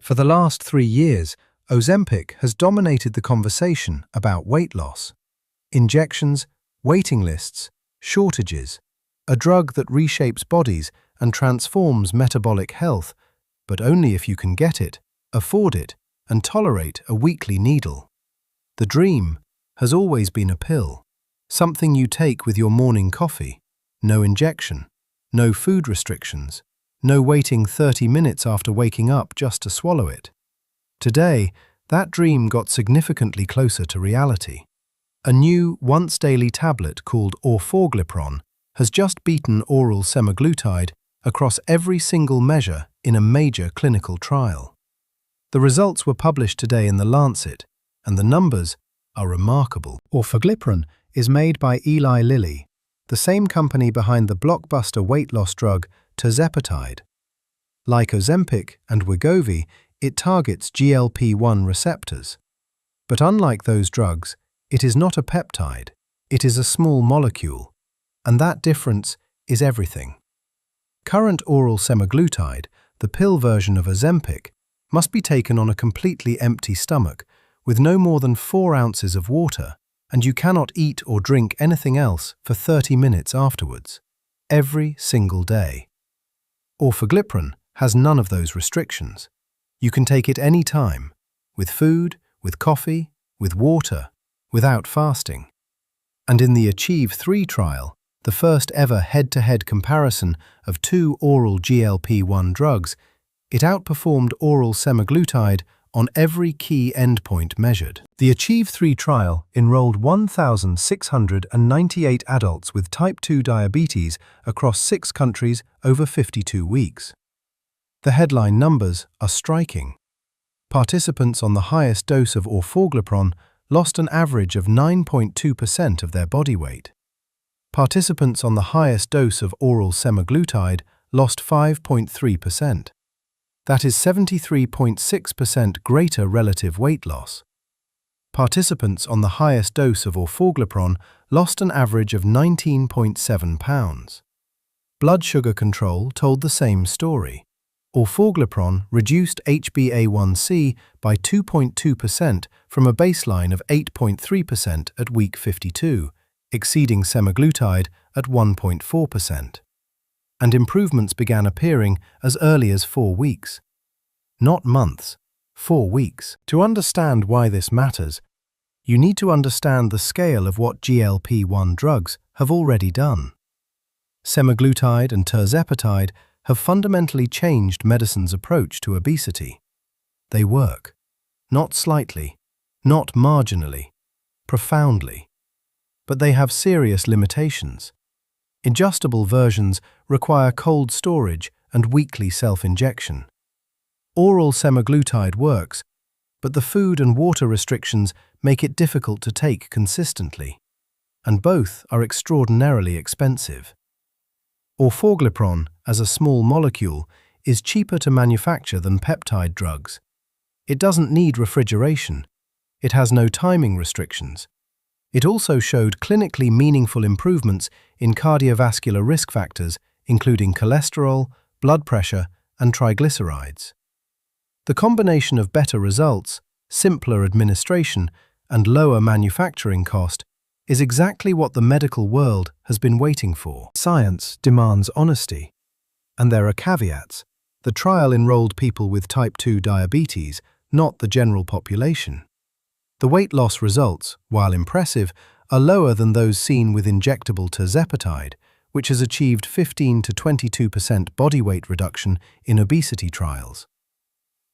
For the last 3 years, Ozempic has dominated the conversation about weight loss. Injections, waiting lists, shortages, a drug that reshapes bodies and transforms metabolic health, but only if you can get it, afford it, and tolerate a weekly needle. The dream has always been a pill, something you take with your morning coffee. No injection, no food restrictions, no waiting 30 minutes after waking up just to swallow it. Today, that dream got significantly closer to reality. A new once-daily tablet called Orforglipron has just beaten oral semaglutide across every single measure in a major clinical trial. The results were published today in The Lancet, and the numbers are remarkable. Orforglipron is made by Eli Lilly, the same company behind the blockbuster weight loss drug tirzepatide. Like Ozempic and Wegovy, it targets GLP-1 receptors. But unlike those drugs, it is not a peptide, it is a small molecule, and that difference is everything. Current oral semaglutide, the pill version of Ozempic, must be taken on a completely empty stomach, with no more than 4 ounces of water, and you cannot eat or drink anything else for 30 minutes afterwards, every single day. Orforglipron has none of those restrictions. You can take it any time, with food, with coffee, with water, without fasting. And in the ACHIEVE-3 trial, the first ever head-to-head comparison of 2 oral GLP-1 drugs, it outperformed oral semaglutide on every key endpoint measured. The ACHIEVE-3 trial enrolled 1,698 adults with type 2 diabetes across 6 countries over 52 weeks. The headline numbers are striking. Participants on the highest dose of Orforglipron lost an average of 9.2% of their body weight. Participants on the highest dose of oral semaglutide lost 5.3%. That is 73.6% greater relative weight loss. Participants on the highest dose of Orforglipron lost an average of 19.7 pounds. Blood sugar control told the same story. Orforglipron reduced HbA1c by 2.2% from a baseline of 8.3% at week 52, exceeding semaglutide at 1.4%. And improvements began appearing as early as 4 weeks. Not months, 4 weeks. To understand why this matters, you need to understand the scale of what GLP-1 drugs have already done. Semaglutide and tirzepatide have fundamentally changed medicine's approach to obesity. They work, not slightly, not marginally, profoundly. But they have serious limitations. Ingestible versions require cold storage and weekly self-injection. Oral semaglutide works, but the food and water restrictions make it difficult to take consistently, and both are extraordinarily expensive. Orforglipron, as a small molecule, is cheaper to manufacture than peptide drugs. It doesn't need refrigeration. It has no timing restrictions. It also showed clinically meaningful improvements in cardiovascular risk factors, including cholesterol, blood pressure, and triglycerides. The combination of better results, simpler administration, and lower manufacturing cost is exactly what the medical world has been waiting for. Science demands honesty. And there are caveats. The trial enrolled people with type 2 diabetes, not the general population. The weight loss results, while impressive, are lower than those seen with injectable tirzepatide, which has achieved 15 to 22% body weight reduction in obesity trials.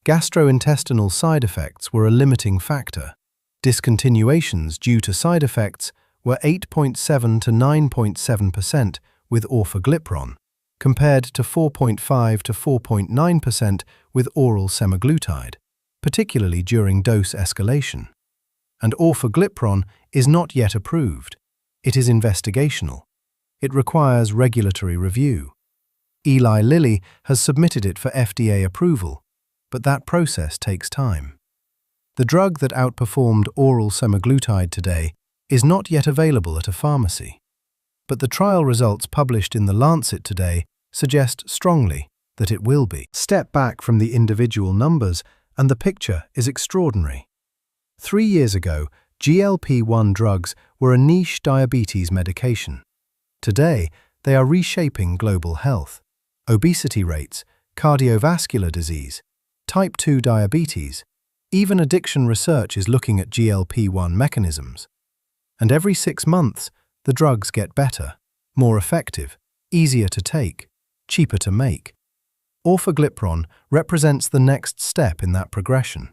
Gastrointestinal side effects were a limiting factor. Discontinuations due to side effects were 8.7 to 9.7% with Orforglipron, compared to 4.5 to 4.9% with oral semaglutide, particularly during dose escalation. And Orforglipron is not yet approved. It is investigational. It requires regulatory review. Eli Lilly has submitted it for FDA approval, but that process takes time. The drug that outperformed oral semaglutide today is not yet available at a pharmacy, but the trial results published in The Lancet today suggest strongly that it will be. Step back from the individual numbers And the picture is extraordinary. 3 years ago, GLP-1 drugs were a niche diabetes medication. Today, they are reshaping global health. Obesity rates, cardiovascular disease, type 2 diabetes, even addiction research is looking at GLP-1 mechanisms. And every 6 months, the drugs get better, more effective, easier to take, cheaper to make. Orforglipron represents the next step in that progression.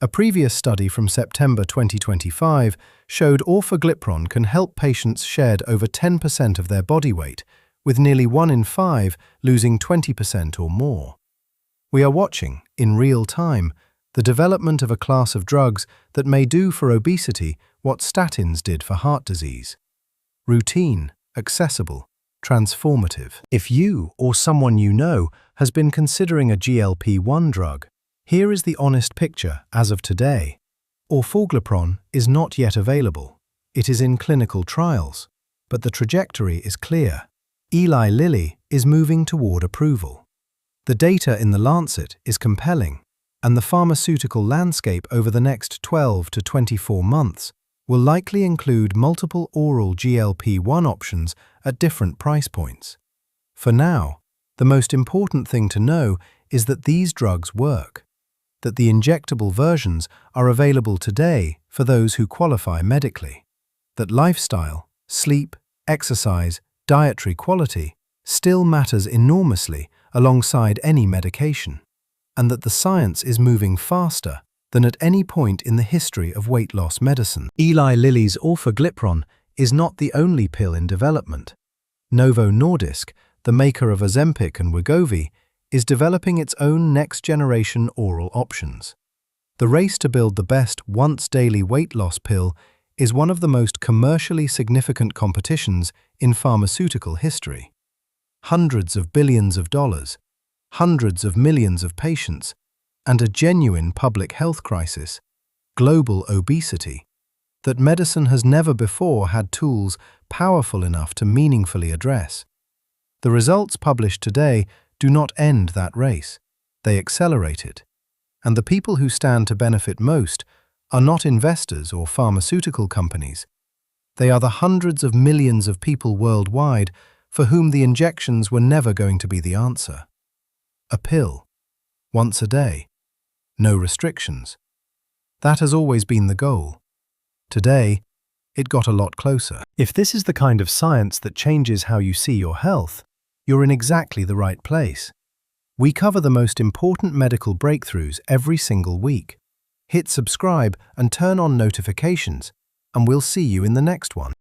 A previous study from September 2025 showed orforglipron can help patients shed over 10% of their body weight, with nearly 1 in 5 losing 20% or more. We are watching, in real time, the development of a class of drugs that may do for obesity what statins did for heart disease. Routine, accessible, transformative. If you or someone you know has been considering a GLP-1 drug, here is the honest picture as of today. Orforglipron is not yet available. It is in clinical trials, but the trajectory is clear. Eli Lilly is moving toward approval. The data in The Lancet is compelling, and the pharmaceutical landscape over the next 12 to 24 months will likely include multiple oral GLP-1 options at different price points. For now, the most important thing to know is that these drugs work, that the injectable versions are available today for those who qualify medically, that lifestyle, sleep, exercise, dietary quality still matters enormously alongside any medication, and that the science is moving faster than at any point in the history of weight loss medicine. Eli Lilly's Orforglipron is not the only pill in development. Novo Nordisk, the maker of Ozempic and Wegovy, is developing its own next-generation oral options. The race to build the best once-daily weight loss pill is one of the most commercially significant competitions in pharmaceutical history. Hundreds of billions of dollars, hundreds of millions of patients, and a genuine public health crisis, global obesity, that medicine has never before had tools powerful enough to meaningfully address. The results published today do not end that race, they accelerate it. And the people who stand to benefit most are not investors or pharmaceutical companies. They are the hundreds of millions of people worldwide for whom the injections were never going to be the answer. A pill, once a day, no restrictions. That has always been the goal. Today, it got a lot closer. If this is the kind of science that changes how you see your health, you're in exactly the right place. We cover the most important medical breakthroughs every single week. Hit subscribe and turn on notifications, and we'll see you in the next one.